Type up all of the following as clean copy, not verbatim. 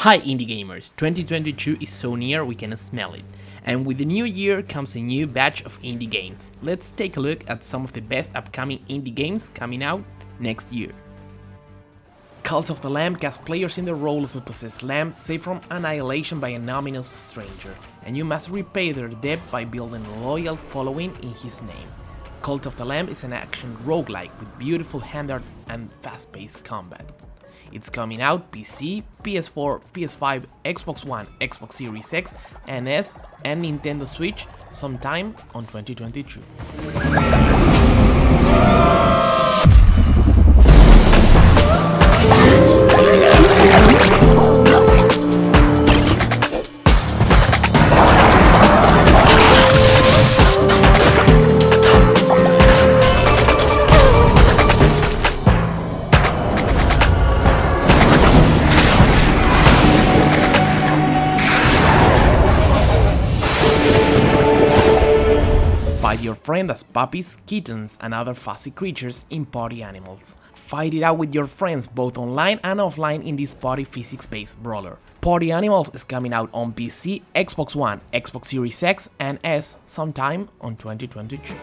Hi indie gamers, 2022 is so near we can smell it. And with the new year comes a new batch of indie games. Let's take a look at some of the best upcoming indie games coming out next year. Cult of the Lamb casts players in the role of a possessed lamb saved from annihilation by an ominous stranger, and you must repay their debt by building a loyal following in his name. Cult of the Lamb is an action roguelike with beautiful hand art and fast-paced combat. It's coming out PC, PS4, PS5, Xbox One, Xbox Series X and S, and Nintendo Switch sometime on 2022. Fight your friend as puppies, kittens, and other fussy creatures in Party Animals. Fight it out with your friends both online and offline in this party physics-based brawler. Party Animals is coming out on PC, Xbox One, Xbox Series X and S sometime on 2022.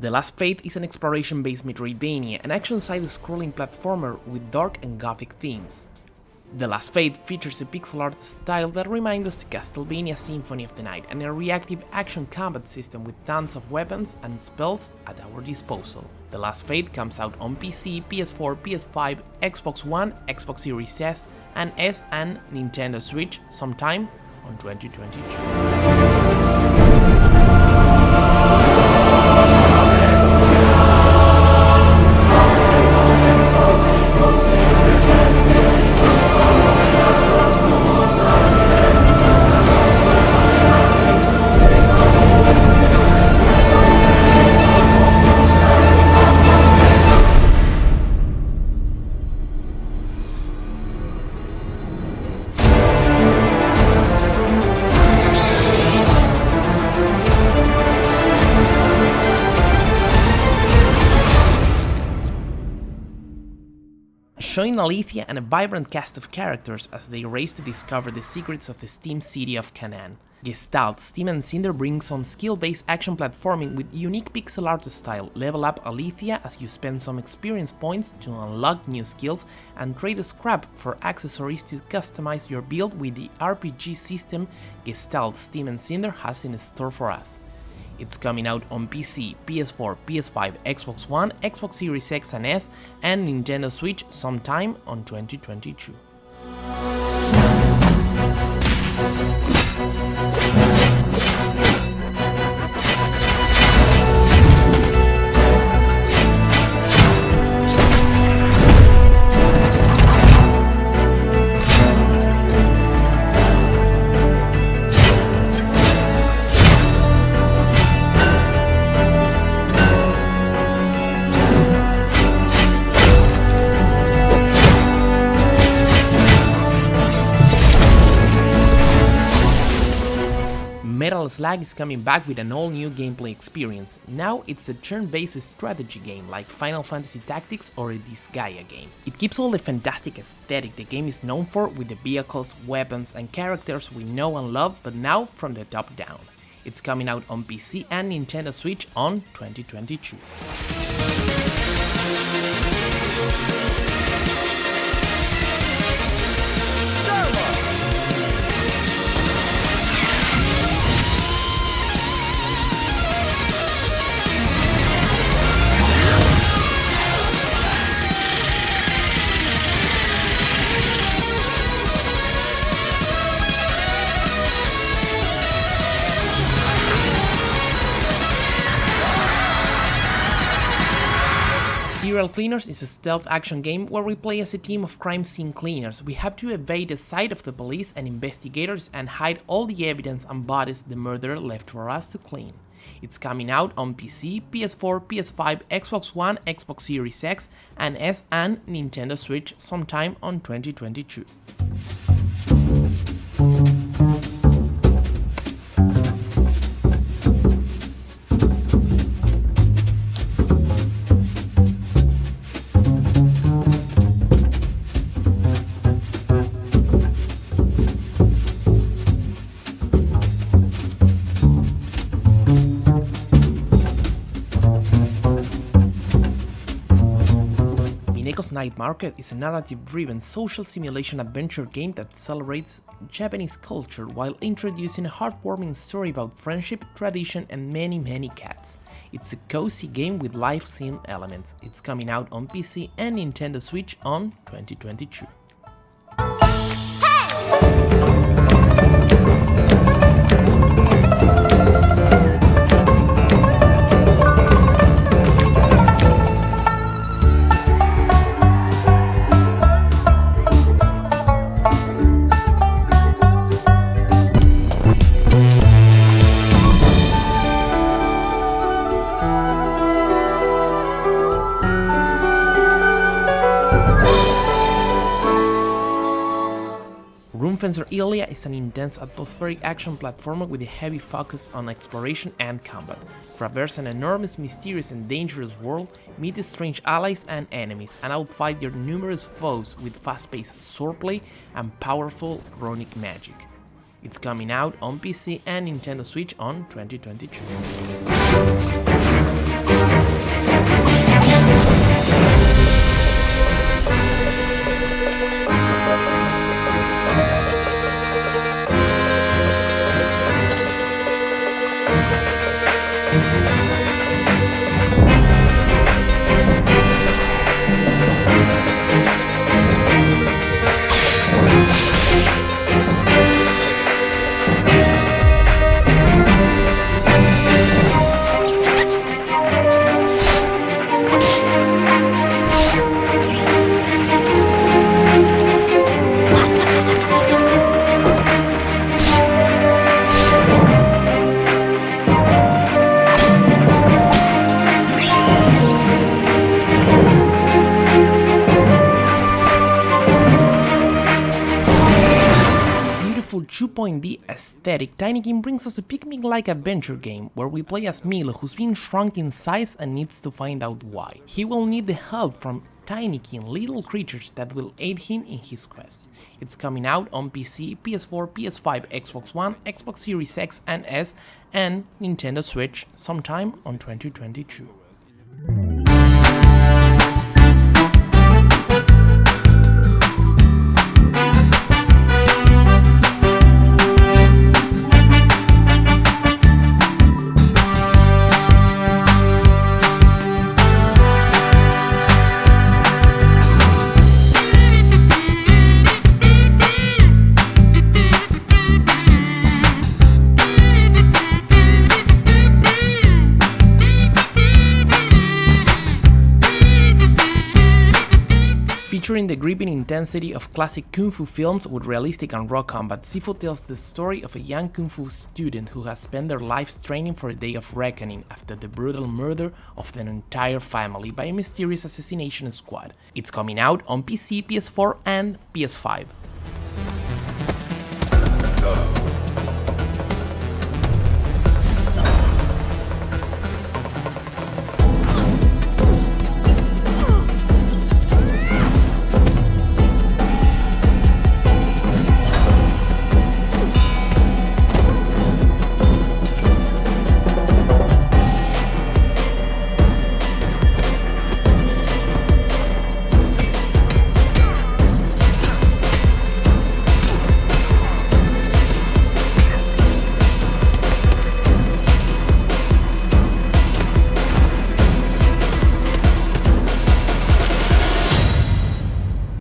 The Last Faith is an exploration-based Metroidvania, an action side-scrolling platformer with dark and gothic themes. The Last Faith features a pixel art style that reminds us of Castlevania Symphony of the Night and a reactive action combat system with tons of weapons and spells at our disposal. The Last Faith comes out on PC, PS4, PS5, Xbox One, Xbox Series S and Nintendo Switch sometime on 2022. Showing Illyia and a vibrant cast of characters as they race to discover the secrets of the steam city of Canaan. Gestalt, Steam and Cinder bring some skill-based action platforming with unique pixel art style. Level up Illyia as you spend some experience points to unlock new skills and trade a scrap for accessories to customize your build with the RPG system Gestalt, Steam and Cinder has in store for us. It's coming out on PC, PS4, PS5, Xbox One, Xbox Series X and S, and Nintendo Switch sometime on 2022. Slug is coming back with an all-new gameplay experience. Now it's a turn-based strategy game like Final Fantasy Tactics or a Disgaea game. It keeps all the fantastic aesthetic the game is known for with the vehicles, weapons and characters we know and love, but now from the top down. It's coming out on PC and Nintendo Switch on 2022. Serial Cleaners is a stealth action game where we play as a team of crime scene cleaners. We have to evade the sight of the police and investigators and hide all the evidence and bodies the murderer left for us to clean. It's coming out on PC, PS4, PS5, Xbox One, Xbox Series X and S and Nintendo Switch sometime on 2022. Mineko's Night Market is a narrative-driven social simulation adventure game that celebrates Japanese culture while introducing a heartwarming story about friendship, tradition and many cats. It's a cozy game with live sim elements. It's coming out on PC and Nintendo Switch on 2022. Fencer Illyia is an intense atmospheric action platformer with a heavy focus on exploration and combat. Traverse an enormous, mysterious and dangerous world, meet strange allies and enemies, and outfight your numerous foes with fast-paced swordplay and powerful runic magic. It's coming out on PC and Nintendo Switch on 2022. Beautiful 2.D aesthetic, Tinykin brings us a picnic-like adventure game where we play as Milo, who's been shrunk in size and needs to find out why. He will need the help from Tinykin, little creatures that will aid him in his quest. It's coming out on PC, PS4, PS5, Xbox One, Xbox Series X and S and Nintendo Switch sometime on 2022. Featuring the gripping intensity of classic kung fu films with realistic and raw combat, Sifu tells the story of a young kung fu student who has spent their lives training for a day of reckoning after the brutal murder of an entire family by a mysterious assassination squad. It's coming out on PC, PS4 and PS5.